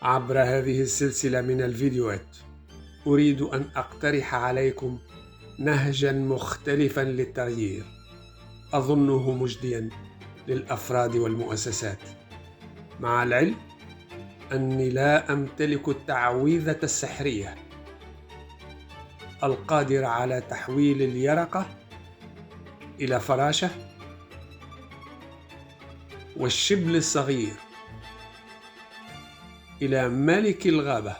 عبر هذه السلسلة من الفيديوهات أريد أن أقترح عليكم نهجا مختلفا للتغيير أظنه مجديا للأفراد والمؤسسات، مع العلم أني لا أمتلك التعويذة السحرية القادرة على تحويل اليرقة إلى فراشة والشبل الصغير إلى ملك الغابة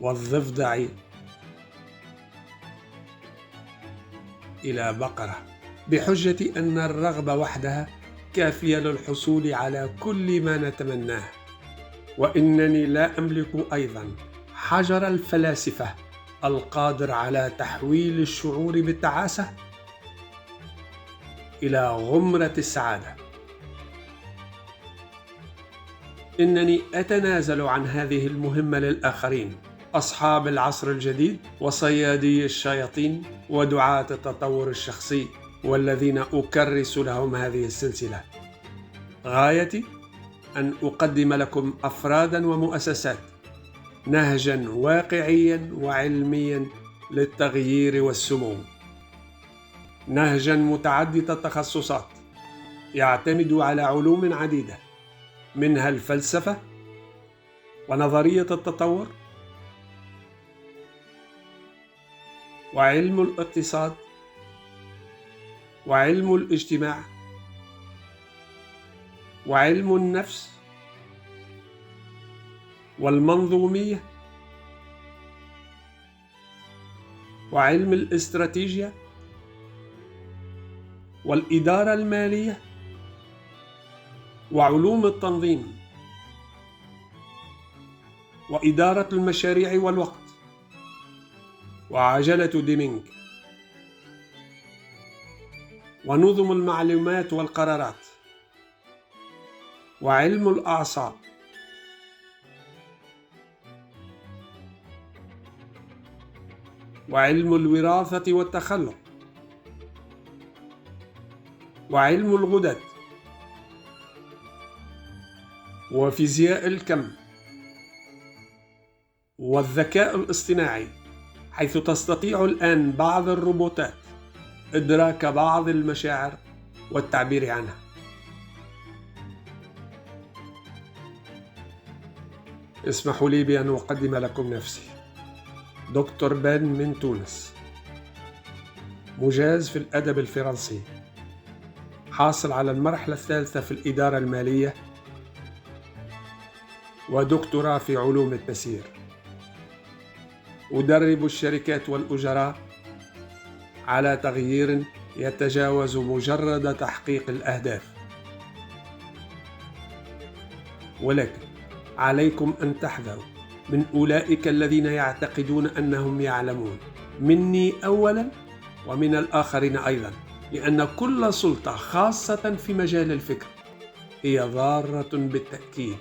والضفدع إلى بقرة، بحجة أن الرغبة وحدها كافية للحصول على كل ما نتمناه، وإنني لا أملك أيضا حجر الفلاسفة القادر على تحويل الشعور بالتعاسة إلى غمرة السعادة. إنني أتنازل عن هذه المهمة للآخرين، أصحاب العصر الجديد وصيادي الشياطين ودعاة التطور الشخصي، والذين أكرس لهم هذه السلسلة. غايتي أن أقدم لكم أفرادا ومؤسسات نهجا واقعيا وعلميا للتغيير والسمو، نهجا متعدد التخصصات يعتمد على علوم عديدة، منها الفلسفة ونظرية التطور وعلم الاقتصاد وعلم الاجتماع وعلم النفس والمنظومية وعلم الاستراتيجية والإدارة المالية وعلوم التنظيم وإدارة المشاريع والوقت وعجلة ديمينغ ونظم المعلومات والقرارات وعلم الأعصاب وعلم الوراثة والتخلق وعلم الغدد وفيزياء الكم والذكاء الاصطناعي، حيث تستطيع الآن بعض الروبوتات إدراك بعض المشاعر والتعبير عنها. اسمحوا لي بأن أقدم لكم نفسي. دكتور بن من تونس، مجاز في الأدب الفرنسي، حاصل على المرحلة الثالثة في الإدارة المالية ودكتوراه في علوم التسيير. أدرب الشركات والأجراء على تغيير يتجاوز مجرد تحقيق الأهداف، ولكن عليكم أن تحذروا من أولئك الذين يعتقدون أنهم يعلمون، مني أولا ومن الآخرين أيضا، لأن كل سلطة خاصة في مجال الفكر هي ضارة بالتأكيد.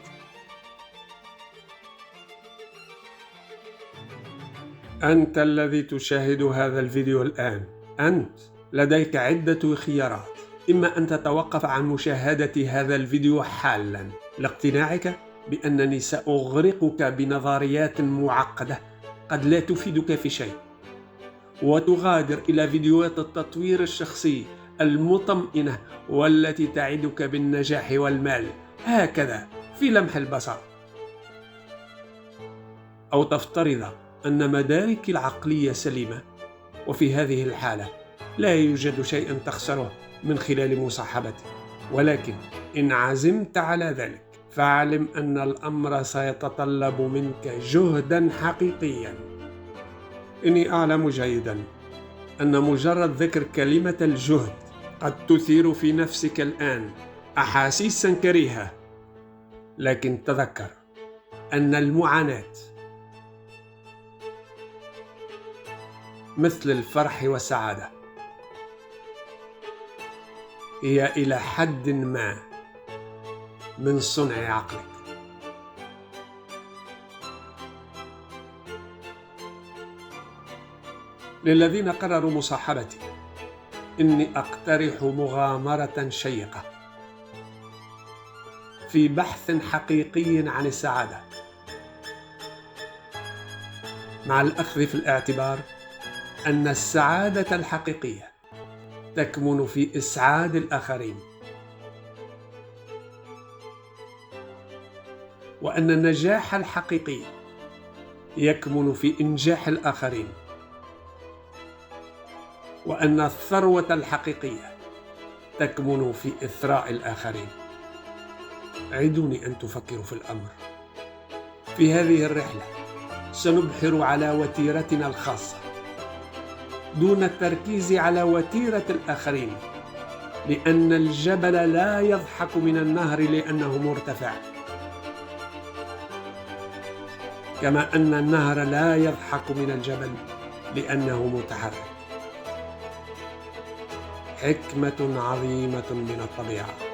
أنت الذي تشاهد هذا الفيديو الآن، أنت لديك عدة خيارات: إما أن تتوقف عن مشاهدة هذا الفيديو حالا لاقتناعك بأنني سأغرقك بنظريات معقدة قد لا تفيدك في شيء، وتغادر إلى فيديوهات التطوير الشخصي المطمئنة والتي تعدك بالنجاح والمال هكذا في لمح البصر، أو تفترض أن مدارك العقلية سليمة، وفي هذه الحالة لا يوجد شيء تخسره من خلال مصاحبتي. ولكن إن عزمت على ذلك فاعلم أن الأمر سيتطلب منك جهدا حقيقيا. إني أعلم جيدا أن مجرد ذكر كلمة الجهد قد تثير في نفسك الآن أحاسيسا كريهة، لكن تذكر أن المعاناة مثل الفرح والسعادة، هي إلى حد ما من صنع عقلك. للذين قرروا مصاحبتي، إني أقترح مغامرة شيقة. في بحث حقيقي عن السعادة، مع الأخذ في الاعتبار أن السعادة الحقيقية تكمن في إسعاد الآخرين، وأن النجاح الحقيقي يكمن في إنجاح الآخرين، وأن الثروة الحقيقية تكمن في إثراء الآخرين. عدوني أن تفكروا في الأمر. في هذه الرحلة سنبحر على وتيرتنا الخاصة دون التركيز على وتيرة الآخرين، لأن الجبل لا يضحك من النهر لأنه مرتفع، كما أن النهر لا يضحك من الجبل لأنه متحرك. حكمة عظيمة من الطبيعة.